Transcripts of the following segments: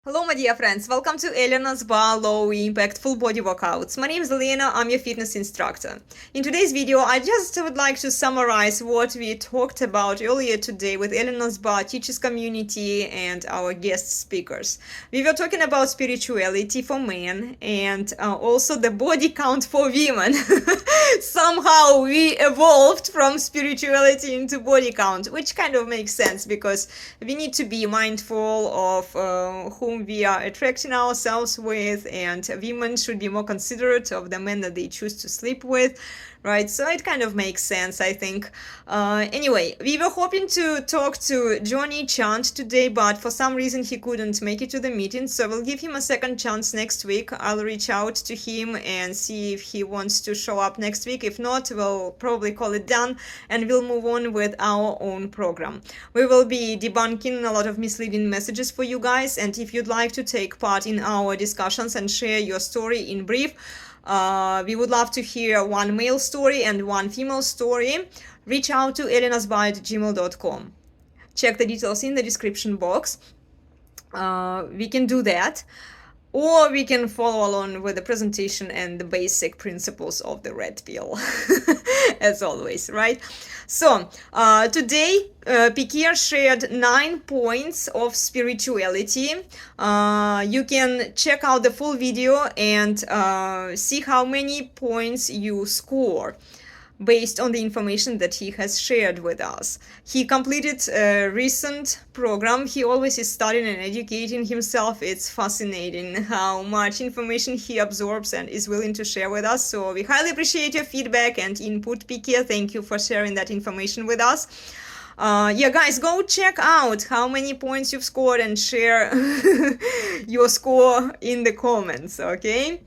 Hello my dear friends, welcome to elenasbarre low impact full body workouts. My name is Elena, I'm your fitness instructor. In today's video I just would like to summarize what we talked about earlier today with elenasbarre teachers community and our guest speakers. We were talking about spirituality for men and also the body count for women. Somehow we evolved from spirituality into body count, which kind of makes sense because we need to be mindful of whom we are attracting ourselves with, and women should be more considerate of the men that they choose to sleep with, right? So it kind of makes sense, I think. Anyway, we were hoping to talk to Johnny Chant today, but for some reason he couldn't make it to the meeting, so we'll give him a second chance next week. I'll reach out to him and see if he wants to show up next week. If not, we'll probably call it done and we'll move on with our own program. We will be debunking a lot of misleading messages for you guys, and if you'd like to take part in our discussions and share your story in brief, we would love to hear one male story and one female story. Reach out to elenasbarre@gmail.com. Check the details in the description box. We can do that, or we can follow along with the presentation and the basic principles of the red pill, as always, right? So today Pikir shared 9 points of spirituality. You can check out the full video and see how many points you score based on the information that he has shared with us. He completed a recent program. He always is studying and educating himself. It's fascinating how much information he absorbs and is willing to share with us. So we highly appreciate your feedback and input, Pikir. Thank you for sharing that information with us. Yeah, guys, go check out how many points you've scored and share your score in the comments, okay?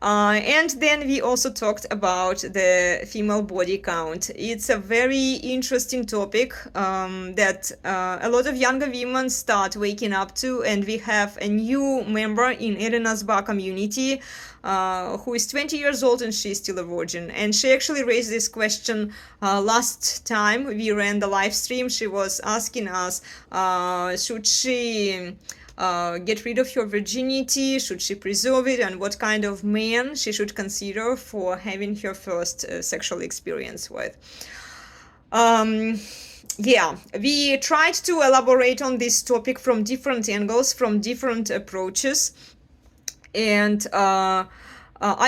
And then we also talked about the female body count. It's a very interesting topic that a lot of younger women start waking up to, and we have a new member in elenasbarre community who is 20 years old and she's still a virgin. And she actually raised this question last time we ran the live stream. She was asking us, should she get rid of her virginity, should she preserve it, and what kind of man she should consider for having her first sexual experience with. Yeah, we tried to elaborate on this topic from different angles, from different approaches, and I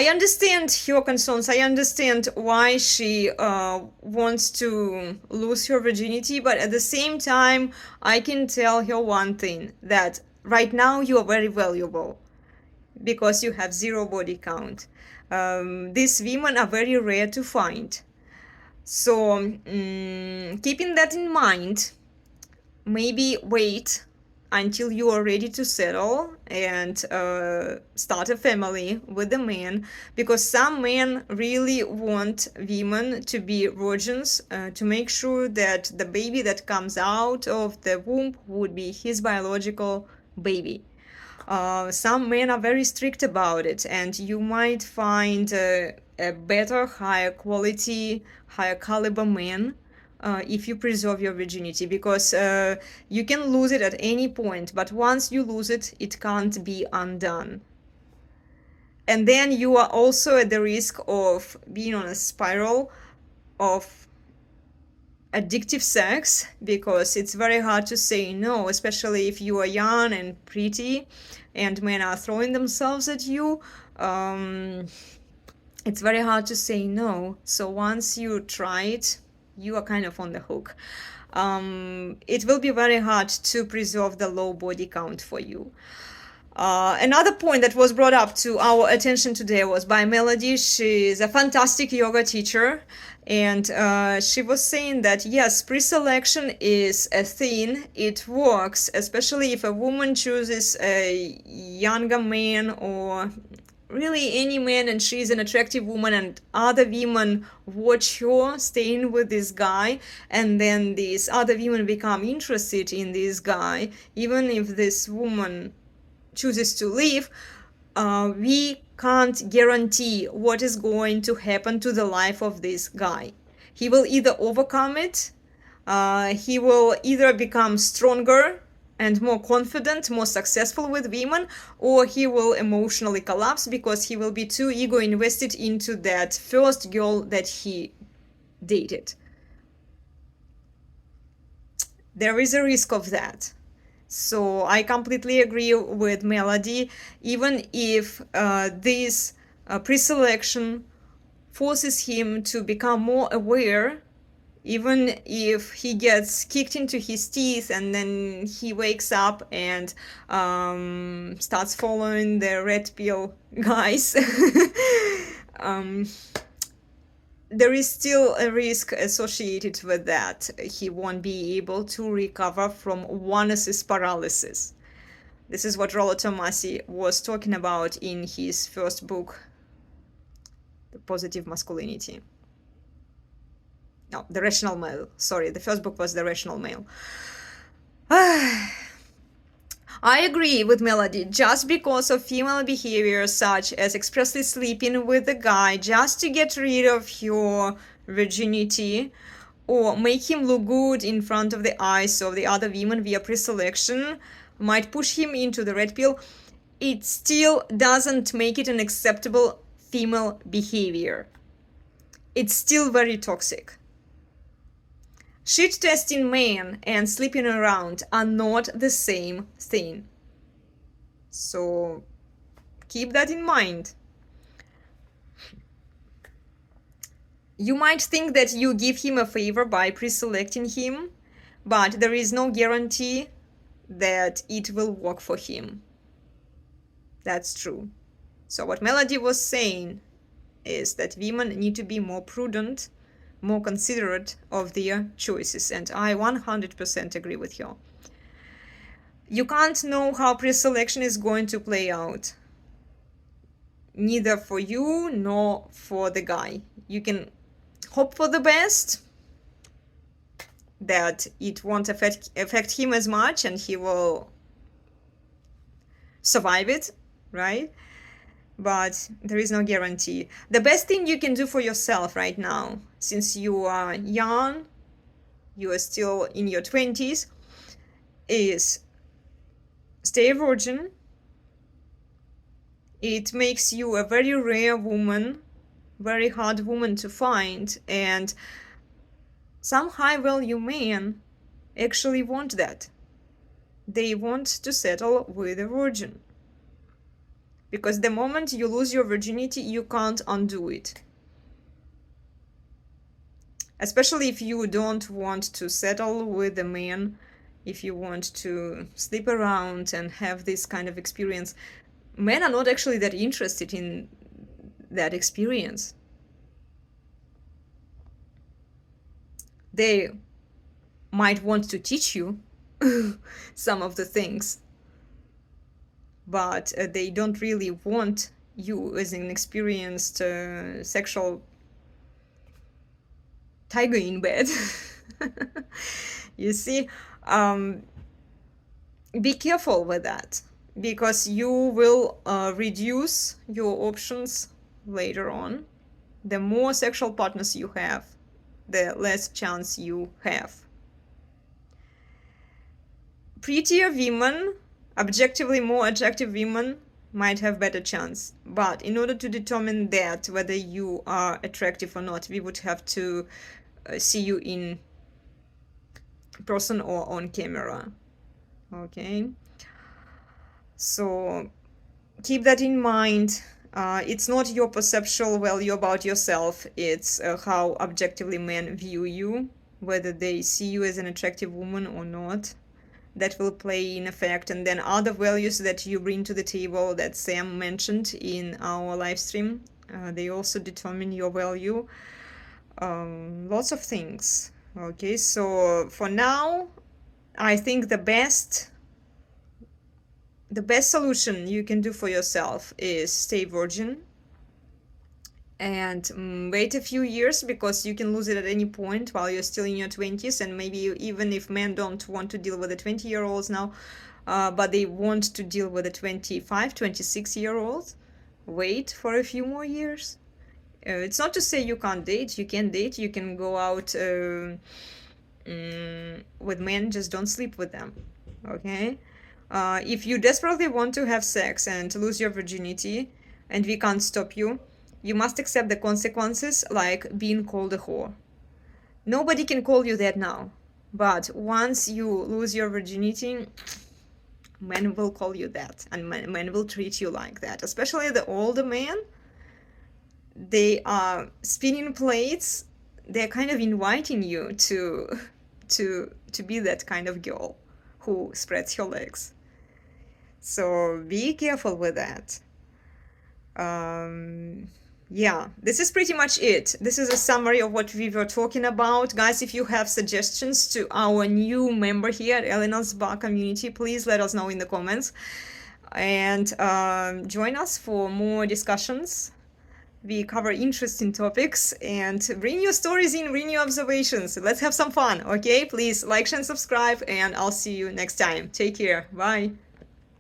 understand her concerns. I understand why she wants to lose her virginity, but at the same time, I can tell her one thing, that right now you are very valuable because you have 0 body count. These women are very rare to find. So keeping that in mind, maybe wait until you are ready to settle and start a family with a man, because some men really want women to be virgins to make sure that the baby that comes out of the womb would be his biological baby. Some men are very strict about it, and you might find a better, higher quality, higher caliber man if you preserve your virginity, because you can lose it at any point, but once you lose it, it can't be undone. And then you are also at the risk of being on a spiral of addictive sex, because it's very hard to say no, especially if you are young and pretty and men are throwing themselves at you. It's very hard to say no. So once you try it, you are kind of on the hook. It will be very hard to preserve the low body count for you. Another point that was brought up to our attention today was by Melody. She's a fantastic yoga teacher, and she was saying that yes, pre-selection is a thing. It works, especially if a woman chooses a younger man or really any man, and she's an attractive woman, and other women watch her staying with this guy, and then these other women become interested in this guy. Even if this woman chooses to leave, we can't guarantee what is going to happen to the life of this guy. He will either overcome it, he will either become stronger and more confident, more successful with women, or he will emotionally collapse because he will be too ego invested into that first girl that he dated. There is a risk of that. So I completely agree with Melody. Even if this pre-selection forces him to become more aware, even if he gets kicked into his teeth and then he wakes up and starts following the red pill guys, um, there is still a risk associated with that. He won't be able to recover from one-assist paralysis. This is what Rollo Tomasi was talking about in his first book, The Positive Masculinity. No, The Rational Male. Sorry, the first book was The Rational Male. I agree with Melody. Just because of female behavior such as expressly sleeping with a guy just to get rid of your virginity or make him look good in front of the eyes of the other women via pre-selection might push him into the red pill, it still doesn't make it an acceptable female behavior. It's still very toxic. Shit testing men and sleeping around are not the same thing. So keep that in mind. You might think that you give him a favor by pre-selecting him, but there is no guarantee that it will work for him. That's true. So what Melody was saying is that women need to be more prudent, more considerate of their choices, and I 100% agree with her. You can't know how pre-selection is going to play out, neither for you nor for the guy. You can hope for the best, that it won't affect him as much and he will survive it, right? But there is no guarantee. The best thing you can do for yourself right now, since you are young, you are still in your 20s, is stay a virgin. It makes you a very rare woman, very hard woman to find, and some high-value men actually want that. They want to settle with a virgin. Because the moment you lose your virginity, you can't undo it. Especially if you don't want to settle with a man, if you want to sleep around and have this kind of experience. Men are not actually that interested in that experience. They might want to teach you some of the things, but they don't really want you as an experienced sexual tiger in bed. You see, be careful with that, because you will reduce your options later on. The more sexual partners you have, the less chance you have. Prettier women, objectively more attractive women, might have better chance. But in order to determine that, whether you are attractive or not, we would have to see you in person or on camera. Okay? So keep that in mind. It's not your perceptual value about yourself, it's how objectively men view you, whether they see you as an attractive woman or not. That will play in effect. And then other values that you bring to the table that Sam mentioned in our live stream, they also determine your value. Lots of things. Okay, so for now, I think the best solution you can do for yourself is stay virgin and wait a few years, because you can lose it at any point while you're still in your 20s. And maybe even if men don't want to deal with the 20-year-olds now, but they want to deal with the 25, 26-year-olds, wait for a few more years. It's not to say you can't date. You can date. You can go out with men, just don't sleep with them. okay? If you desperately want to have sex and lose your virginity, and we can't stop you, you must accept the consequences, like being called a whore. Nobody can call you that now, but once you lose your virginity, men will call you that, and men will treat you like that, especially the older men. They are spinning plates. They're kind of inviting you to be that kind of girl who spreads her legs. So be careful with that. Yeah, this is pretty much it. This is a summary of what we were talking about. Guys, if you have suggestions to our new member here at Elena's Bar community, please let us know in the comments. And join us for more discussions. We cover interesting topics, and bring your stories in, bring your observations. Let's have some fun, okay? Please like, share, and subscribe, and I'll see you next time. Take care. Bye.